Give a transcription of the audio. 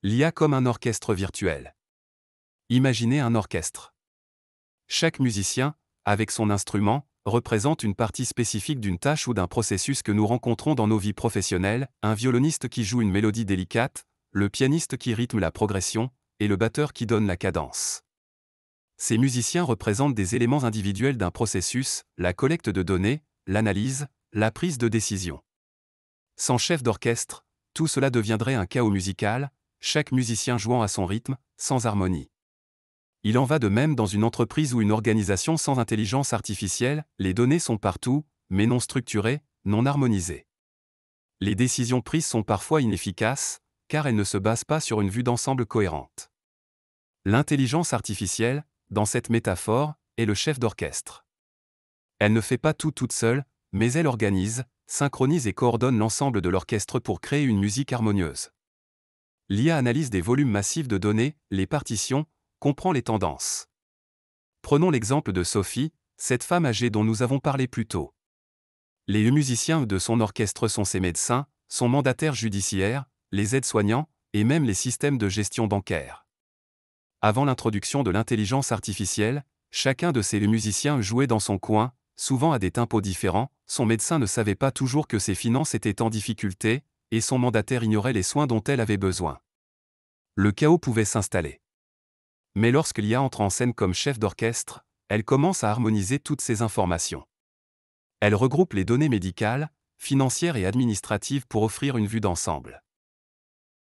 L'IA comme un orchestre virtuel. Imaginez un orchestre. Chaque musicien, avec son instrument, représente une partie spécifique d'une tâche ou d'un processus que nous rencontrons dans nos vies professionnelles, un violoniste qui joue une mélodie délicate, le pianiste qui rythme la progression, et le batteur qui donne la cadence. Ces musiciens représentent des éléments individuels d'un processus, la collecte de données, l'analyse, la prise de décision. Sans chef d'orchestre, tout cela deviendrait un chaos musical, chaque musicien jouant à son rythme, sans harmonie. Il en va de même dans une entreprise ou une organisation sans intelligence artificielle, les données sont partout, mais non structurées, non harmonisées. Les décisions prises sont parfois inefficaces, car elles ne se basent pas sur une vue d'ensemble cohérente. L'intelligence artificielle, dans cette métaphore, est le chef d'orchestre. Elle ne fait pas tout toute seule, mais elle organise, synchronise et coordonne l'ensemble de l'orchestre pour créer une musique harmonieuse. L'IA analyse des volumes massifs de données, les partitions, comprend les tendances. Prenons l'exemple de Sophie, cette femme âgée dont nous avons parlé plus tôt. Les musiciens de son orchestre sont ses médecins, son mandataire judiciaire, les aides-soignants, et même les systèmes de gestion bancaire. Avant l'introduction de l'intelligence artificielle, chacun de ces musiciens jouait dans son coin, souvent à des tempos différents, son médecin ne savait pas toujours que ses finances étaient en difficulté, et son mandataire ignorait les soins dont elle avait besoin. Le chaos pouvait s'installer. Mais lorsque l'IA entre en scène comme chef d'orchestre, elle commence à harmoniser toutes ces informations. Elle regroupe les données médicales, financières et administratives pour offrir une vue d'ensemble.